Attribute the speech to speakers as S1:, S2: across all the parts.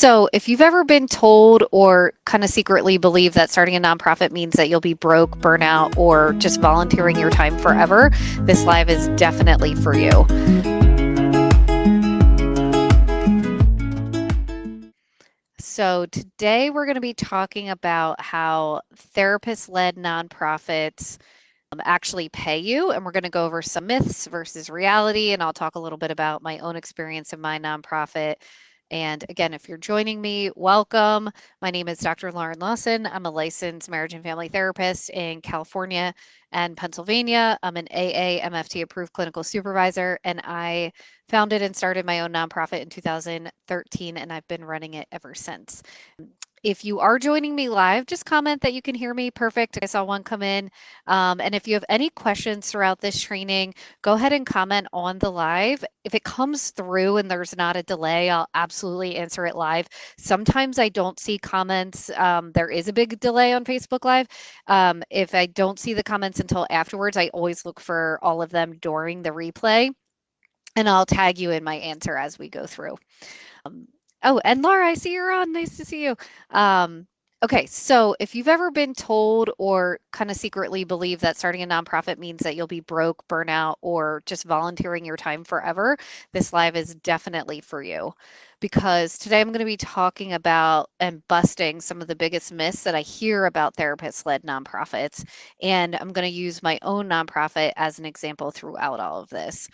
S1: So, if you've ever been told or kind of secretly believe that starting a nonprofit means that you'll be broke, burnout, or just volunteering your time forever, this live is definitely for you. So, today we're going to be talking about how therapist led nonprofits actually pay you. And we're going to go over some myths versus reality. And I'll talk a little bit about my own experience in my nonprofit. And again, if you're joining me, welcome. My name is Dr. Lauren Lawson. I'm a licensed marriage and family therapist in California and Pennsylvania. I'm an AA MFT approved clinical supervisor, and I founded and started my own nonprofit in 2013, and I've been running it ever since. If you are joining me live, just comment that you can hear me. Perfect. I saw one come in. And if you have any questions throughout this training, go ahead and comment on the live. If it comes through and there's not a delay, I'll absolutely answer it live. Sometimes I don't see comments. There is a big delay on Facebook Live. If I don't see the comments until afterwards, I always look for all of them during the replay, and I'll tag you in my answer as we go through. Um, oh, and Laura, I see you're on. Nice to see you. Um, okay, so if you've ever been told or kind of secretly believe that starting a nonprofit means that you'll be broke, burnout, or just volunteering your time forever, this live is definitely for you. Because today I'm going to be talking about and busting some of the biggest myths that I hear about therapist led nonprofits. And I'm going to use my own nonprofit as an example throughout all of this.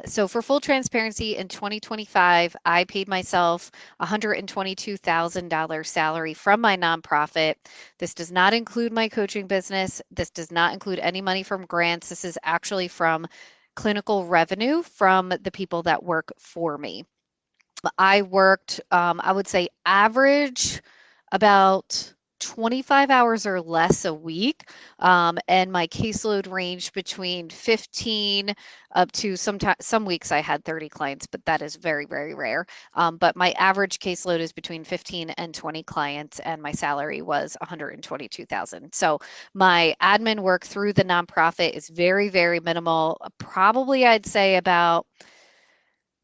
S1: So for full transparency, in 2025, I paid myself $122,000 salary from my nonprofit. This does not include my coaching business. This does not include any money from grants. This is actually from clinical revenue from the people that work for me. I worked, I would say, average about 25 hours or less a week. And my caseload ranged between 15 up to some weeks I had 30 clients, but that is very, very rare. But my average caseload is between 15 and 20 clients, and my salary was 122,000. So my admin work through the nonprofit is very, very minimal. Probably I'd say about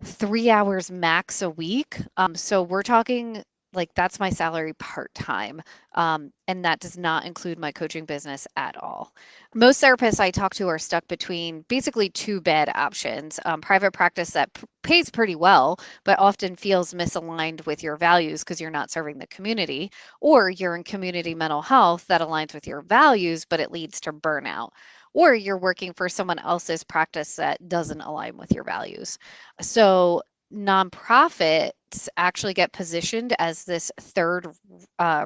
S1: 3 hours max a week. So we're talking like that's my salary part time. And that does not include my coaching business at all. Most therapists I talk to are stuck between basically two bad options: private practice that pays pretty well, but often feels misaligned with your values because you're not serving the community, or you're in community mental health that aligns with your values, but it leads to burnout. Or you're working for someone else's practice that doesn't align with your values. So nonprofits actually get positioned as this third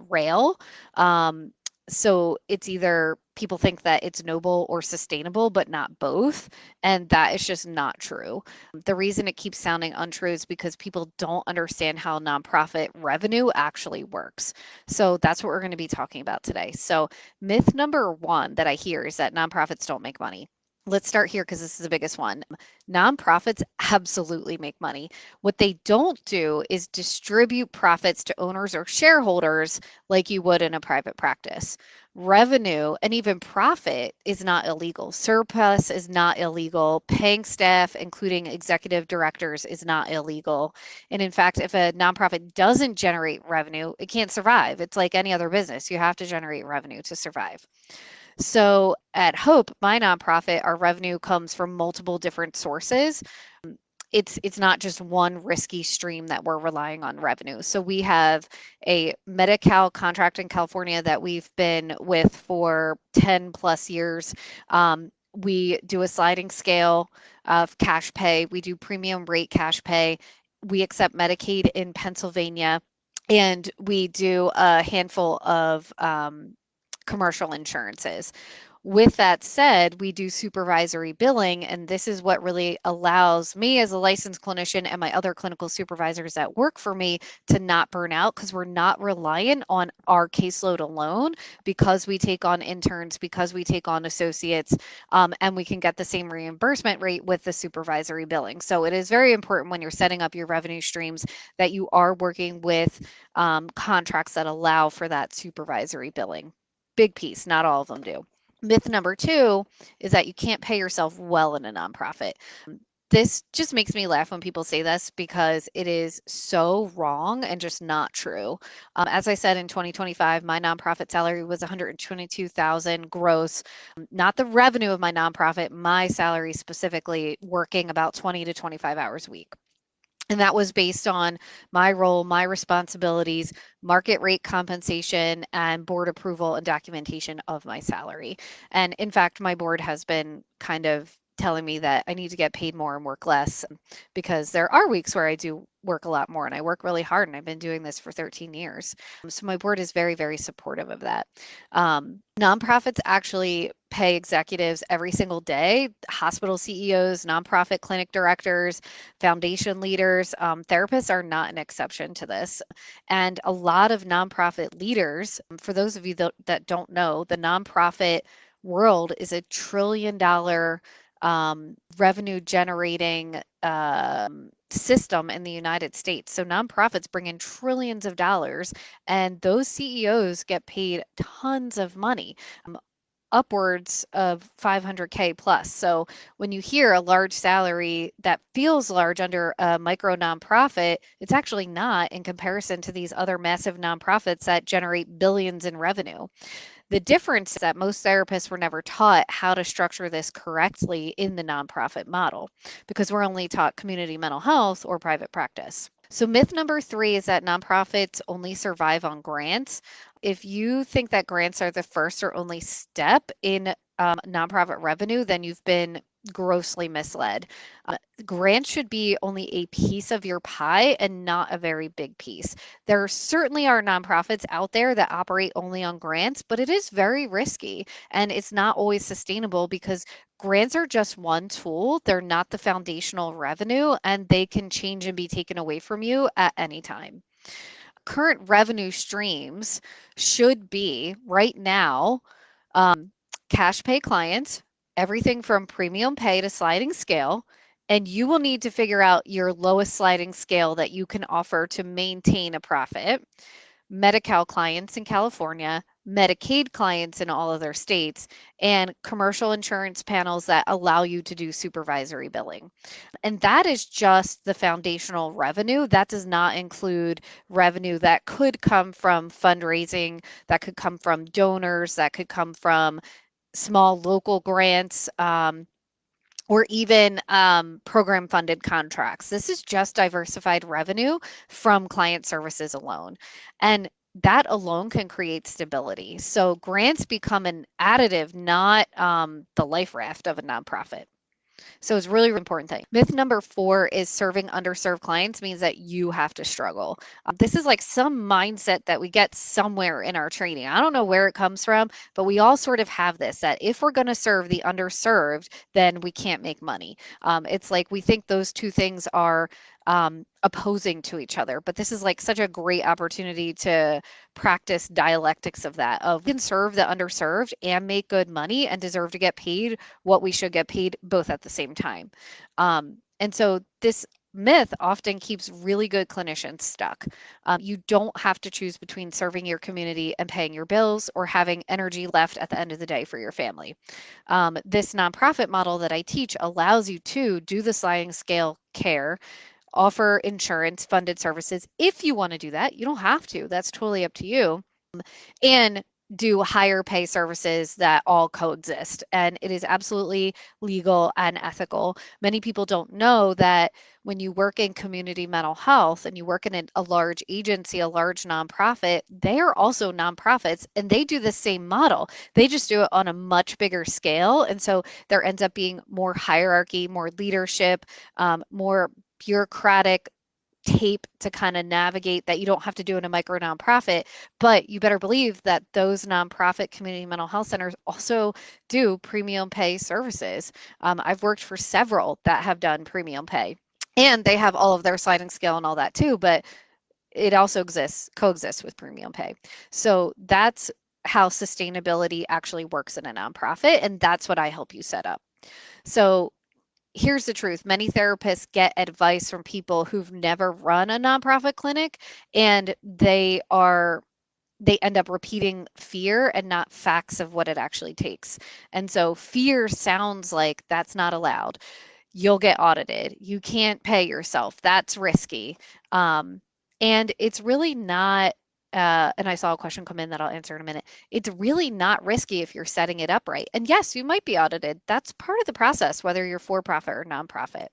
S1: rail. Um, so it's either people think that it's noble or sustainable, but not both. And that is just not true. The reason it keeps sounding untrue is because people don't understand how nonprofit revenue actually works. So that's what we're going to be talking about today. So, myth number one that I hear is that nonprofits don't make money. Let's start here because this is the biggest one. Nonprofits absolutely make money. What they don't do is distribute profits to owners or shareholders like you would in a private practice. Revenue and even profit is not illegal. Surplus is not illegal. Paying staff, including executive directors, is not illegal. And in fact, if a nonprofit doesn't generate revenue, it can't survive. It's like any other business. You have to generate revenue to survive. So at Hope, my nonprofit, our revenue comes from multiple different sources. It's not just one risky stream that we're relying on revenue. So we have a Medi-Cal contract in California that we've been with for 10 plus years. We do a sliding scale of cash pay. We do premium rate cash pay. We accept Medicaid in Pennsylvania, and we do a handful of commercial insurances. With that said, we do supervisory billing, and this is what really allows me as a licensed clinician and my other clinical supervisors that work for me to not burn out because we're not reliant on our caseload alone because we take on interns, because we take on associates, and we can get the same reimbursement rate with the supervisory billing. So it is very important when you're setting up your revenue streams that you are working with contracts that allow for that supervisory billing. Big piece, not all of them do. Myth number two is that you can't pay yourself well in a nonprofit. This just makes me laugh when people say this because it is so wrong and just not true. As I said, in 2025, my nonprofit salary was 122,000 gross. Not the revenue of my nonprofit, my salary specifically, working about 20 to 25 hours a week. And that was based on my role, my responsibilities, market rate compensation, and board approval and documentation of my salary. And in fact, my board has been kind of telling me that I need to get paid more and work less because there are weeks where I do work a lot more and I work really hard and I've been doing this for 13 years. So my board is very, very supportive of that. Nonprofits actually pay executives every single day, hospital CEOs, nonprofit clinic directors, foundation leaders. Therapists are not an exception to this. And a lot of nonprofit leaders, for those of you that don't know, the nonprofit world is $1 trillion revenue generating system in the United States. So nonprofits bring in trillions of dollars, and those CEOs get paid tons of money, upwards of 500K plus. So when you hear a large salary that feels large under a micro nonprofit, it's actually not in comparison to these other massive nonprofits that generate billions in revenue. The difference is that most therapists were never taught how to structure this correctly in the nonprofit model because we're only taught community mental health or private practice. So, myth number three is that nonprofits only survive on grants. If you think that grants are the first or only step in nonprofit revenue, then you've been grossly misled. Grants should be only a piece of your pie and not a very big piece. There certainly are nonprofits out there that operate only on grants, but it is very risky and it's not always sustainable because grants are just one tool. They're not the foundational revenue and they can change and be taken away from you at any time. Current revenue streams should be right now cash pay clients, everything from premium pay to sliding scale. And you will need to figure out your lowest sliding scale that you can offer to maintain a profit. Medi-Cal clients in California, Medicaid clients in all other states, and commercial insurance panels that allow you to do supervisory billing. And that is just the foundational revenue. That does not include revenue that could come from fundraising, that could come from donors, that could come from small local grants, or even program funded contracts. This is just diversified revenue from client services alone. And that alone can create stability. So grants become an additive, not the life raft of a nonprofit. So it's really important thing. Myth number four is serving underserved clients means that you have to struggle. This is like some mindset that we get somewhere in our training. I don't know where it comes from, but we all sort of have this that if we're going to serve the underserved, then we can't make money. It's like we think those two things are opposing to each other, but this is like such a great opportunity to practice dialectics of that of we can serve the underserved and make good money and deserve to get paid what we should get paid both at the same time. And so this myth often keeps really good clinicians stuck. You don't have to choose between serving your community and paying your bills or having energy left at the end of the day for your family. This nonprofit model that I teach allows you to do the sliding scale care, offer insurance funded services if you want to do that. You don't have to, that's totally up to you, and do higher pay services that all coexist. And it is absolutely legal and ethical. Many people don't know that when you work in community mental health and you work in a large agency, a large nonprofit, they are also nonprofits and they do the same model. They just do it on a much bigger scale. And so there ends up being more hierarchy, more leadership, more bureaucratic tape to kind of navigate that you don't have to do in a micro nonprofit. But you better believe that those nonprofit community mental health centers also do premium pay services. I've worked for several that have done premium pay, and they have all of their sliding scale and all that too, but it also coexists with premium pay. So that's how sustainability actually works in a nonprofit, and that's what I help you set up. So here's the truth. Many therapists get advice from people who've never run a nonprofit clinic, and they end up repeating fear and not facts of what it actually takes. And so fear sounds like that's not allowed. you'll get audited. You can't pay yourself. That's risky. Um, and it's really not, and I saw a question come in that I'll answer in a minute. It's really not risky if you're setting it up right. And yes, you might be audited. That's part of the process, whether you're for profit or nonprofit.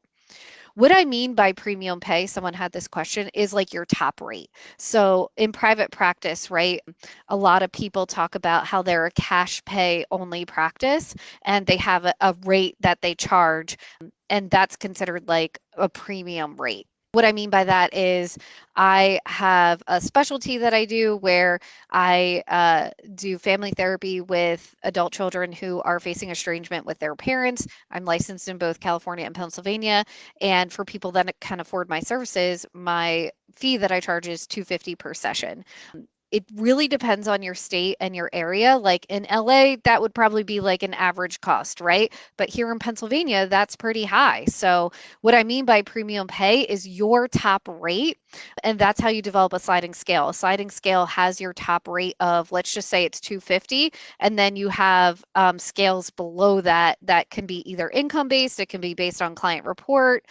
S1: What I mean by premium pay, someone had this question, is like your top rate. So in private practice, right, a lot of people talk about how they're a cash pay only practice and they have a rate that they charge, and that's considered like a premium rate. What I mean by that is I have a specialty that I do where I do family therapy with adult children who are facing estrangement with their parents. I'm licensed in both California and Pennsylvania. And for people that can afford my services, my fee that I charge is $250 per session. It really depends on your state and your area. Like in LA, that would probably be like an average cost, right? But here in Pennsylvania, that's pretty high. So, what I mean by premium pay is your top rate, and that's how you develop a sliding scale. A sliding scale has your top rate of, let's just say it's 250, and then you have scales below that that can be either income based, it can be based on client report,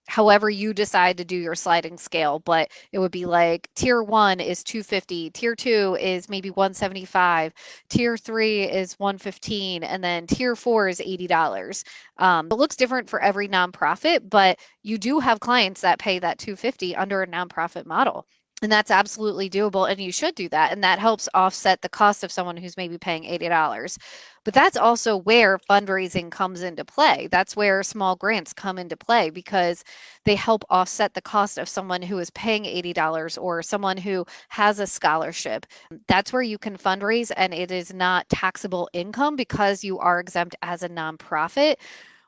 S1: however you decide to do your sliding scale, but it would be like tier 1 is 250, tier 2 is maybe 175, tier 3 is 115, and then tier 4 is $80. It looks different for every nonprofit, but you do have clients that pay that 250 under a nonprofit model. And that's absolutely doable, and you should do that. And that helps offset the cost of someone who's maybe paying $80. But that's also where fundraising comes into play. That's where small grants come into play because they help offset the cost of someone who is paying $80 or someone who has a scholarship. That's where you can fundraise, and it is not taxable income because you are exempt as a nonprofit.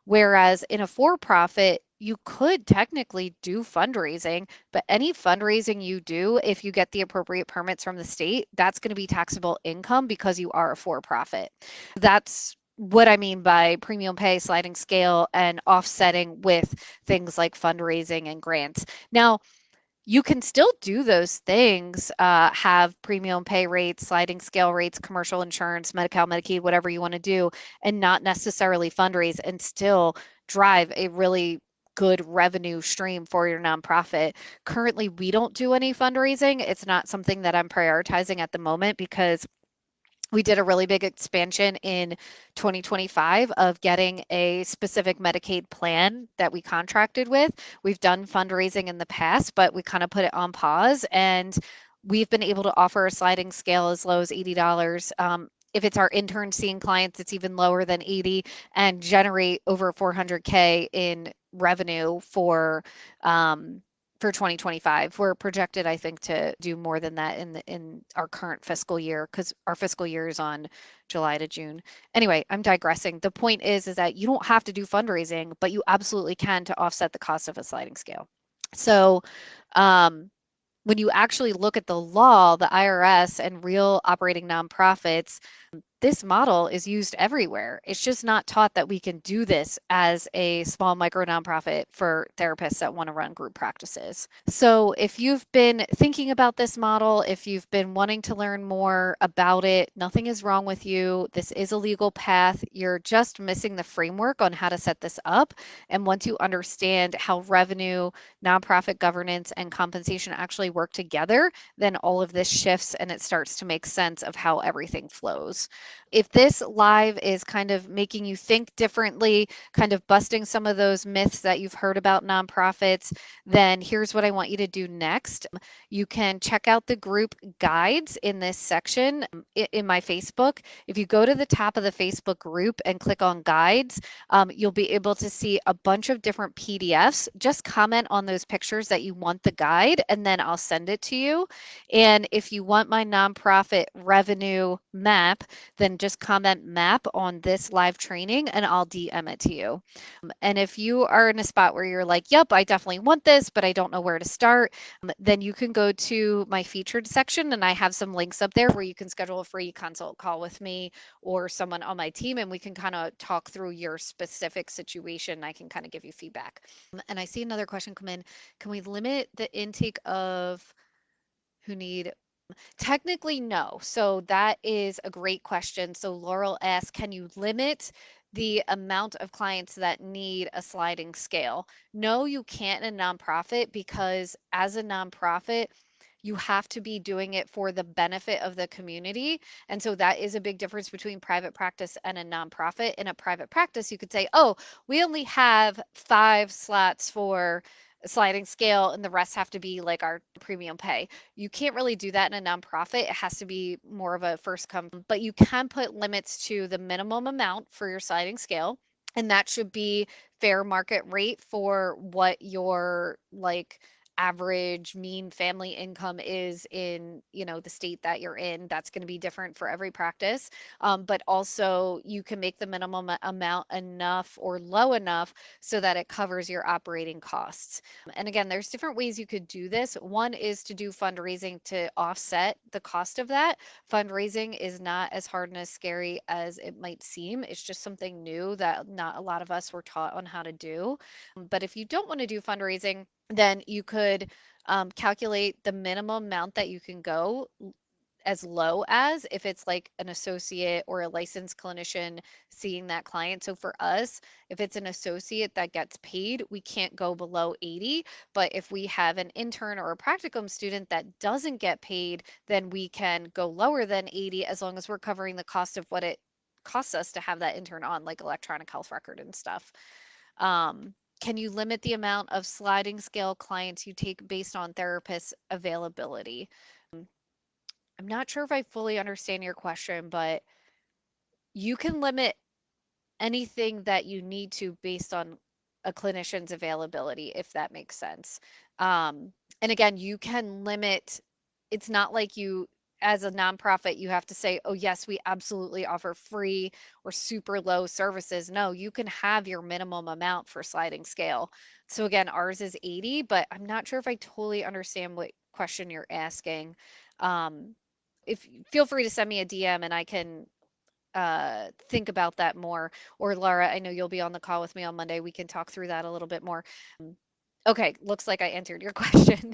S1: Whereas in a for profit, you could technically do fundraising, but any fundraising you do, if you get the appropriate permits from the state, that's going to be taxable income because you are a for profit. That's what I mean by premium pay, sliding scale, and offsetting with things like fundraising and grants. Now, you can still do those things, have premium pay rates, sliding scale rates, commercial insurance, Medi-Cal, Medicaid, whatever you want to do, and not necessarily fundraise and still drive a really good revenue stream for your nonprofit. Currently, we don't do any fundraising. It's not something that I'm prioritizing at the moment because we did a really big expansion in 2025 of getting a specific Medicaid plan that we contracted with. We've done fundraising in the past, but we kind of put it on pause, and we've been able to offer a sliding scale as low as $80. If it's our intern seeing clients, it's even lower than 80 and generate over 400K in revenue for 2025. We're projected, I think, to do more than that in our current fiscal year because our fiscal year is on July to June. Anyway, I'm digressing. The point is that you don't have to do fundraising, but you absolutely can to offset the cost of a sliding scale. So, um, when you actually look at the law, the IRS and real operating nonprofits, this model is used everywhere. It's just not taught that we can do this as a small micro nonprofit for therapists that want to run group practices. So, if you've been thinking about this model, if you've been wanting to learn more about it, nothing is wrong with you. This is a legal path. You're just missing the framework on how to set this up. And once you understand how revenue, nonprofit governance, and compensation actually work together, then all of this shifts and it starts to make sense of how everything flows. If this live is kind of making you think differently, kind of busting some of those myths that you've heard about nonprofits, then here's what I want you to do next. You can check out the group guides in this section in my Facebook. If you go to the top of the Facebook group and click on guides, you'll be able to see a bunch of different PDFs. Just comment on those pictures that you want the guide, and then I'll send it to you. And if you want my nonprofit revenue map, then just comment map on this live training and I'll DM it to you. And if you are in a spot where you're like, yep, I definitely want this, but I don't know where to start, then you can go to my featured section and I have some links up there where you can schedule a free consult call with me or someone on my team and we can kind of talk through your specific situation. I can kind of give you feedback. And I see another question come in. Can we limit the intake of who need Technically, no. So that is a great question. So Laurel asks, can you limit the amount of clients that need a sliding scale. No, you can't in a nonprofit because as a nonprofit, you have to be doing it for the benefit of the community. And so that is a big difference between private practice and a nonprofit. In a private practice, you could say, oh, we only have 5 slots for a sliding scale and the rest have to be like our premium pay. You can't really do that in a nonprofit. It has to be more of a first come, but you can put limits to the minimum amount for your sliding scale. And that should be fair market rate for what your like average mean family income is in, the state that you're in. That's going to be different for every practice. But also you can make the minimum amount enough or low enough so that it covers your operating costs. And again, there's different ways you could do this. One is to do fundraising to offset the cost of that. Fundraising is not as hard and as scary as it might seem. It's just something new that not a lot of us were taught on how to do. But if you don't want to do fundraising, then you could calculate the minimum amount that you can go as low as if it's like an associate or a licensed clinician seeing that client. So for us, if it's an associate that gets paid, we can't go below 80. But if we have an intern or a practicum student that doesn't get paid, then we can go lower than 80 as long as we're covering the cost of what it costs us to have that intern on, like electronic health record and stuff. Can you limit the amount of sliding scale clients you take based on therapist availability? I'm not sure if I fully understand your question, but you can limit anything that you need to based on a clinician's availability, if that makes sense. Um, and again, you can limit, it's not like you, as a nonprofit, you have to say, oh, yes, we absolutely offer free or super low services. No, you can have your minimum amount for sliding scale. So again, ours is 80, but I'm not sure if I totally understand what question you're asking. Um, if feel free to send me a DM and I can think about that more. Or Laura, I know you'll be on the call with me on Monday. We can talk through that a little bit more. Okay, looks like I answered your question.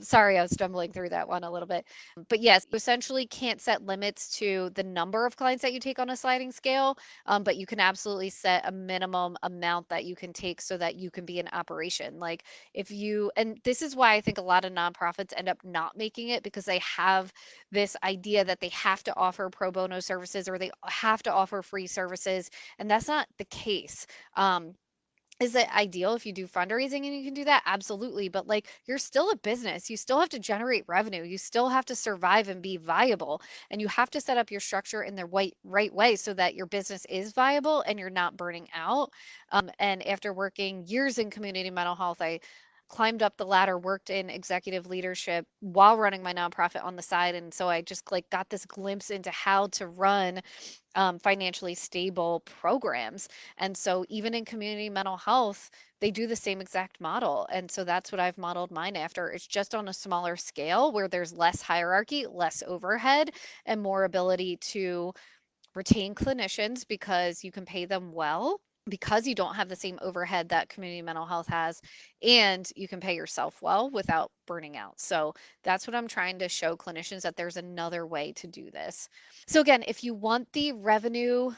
S1: Sorry, I was stumbling through that one a little bit. But yes, you essentially can't set limits to the number of clients that you take on a sliding scale, but you can absolutely set a minimum amount that you can take so that you can be in operation. Like if you, and this is why I think a lot of nonprofits end up not making it because they have this idea that they have to offer pro bono services or they have to offer free services, and that's not the case. Um, is it ideal if you do fundraising and you can do that? Absolutely. But like you're still a business. You still have to generate revenue. You still have to survive and be viable. And you have to set up your structure in the right way so that your business is viable and you're not burning out. And after working years in community mental health, I climbed up the ladder, worked in executive leadership while running my nonprofit on the side. And so I just like got this glimpse into how to run financially stable programs. And so, even in community mental health, they do the same exact model. And so, that's what I've modeled mine after. It's just on a smaller scale where there's less hierarchy, less overhead, and more ability to retain clinicians because you can pay them well. Because you don't have the same overhead that community mental health has, and you can pay yourself well without burning out. So, that's what I'm trying to show clinicians that there's another way to do this. So again, if you want the revenue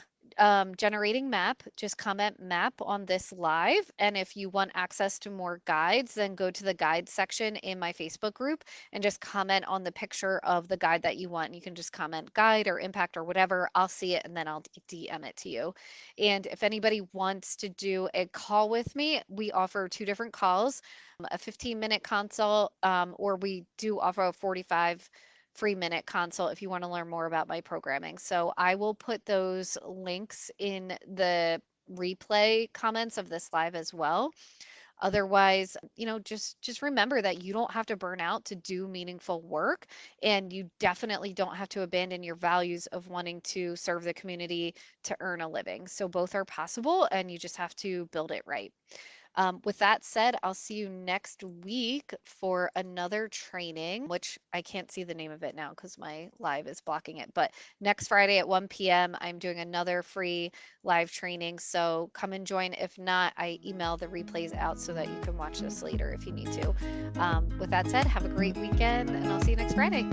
S1: generating map, just comment map on this live. And if you want access to more guides, then go to the guide section in my Facebook group and just comment on the picture of the guide that you want. You can just comment guide or impact or whatever. I'll see it and then I'll DM it to you. And if anybody wants to do a call with me, we offer two different calls, a 15-minute consult, or we do offer a 45 free minute consult if you want to learn more about my programming. So I will put those links in the replay comments of this live as well. Otherwise, just remember that you don't have to burn out to do meaningful work, and you definitely don't have to abandon your values of wanting to serve the community to earn a living. So both are possible, and you just have to build it right. With that said, I'll see you next week for another training, which I can't see the name of it now because my live is blocking it. But next Friday at 1 p.m., I'm doing another free live training. So come and join. If not, I email the replays out so that you can watch this later if you need to. With that said, have a great weekend, and I'll see you next Friday.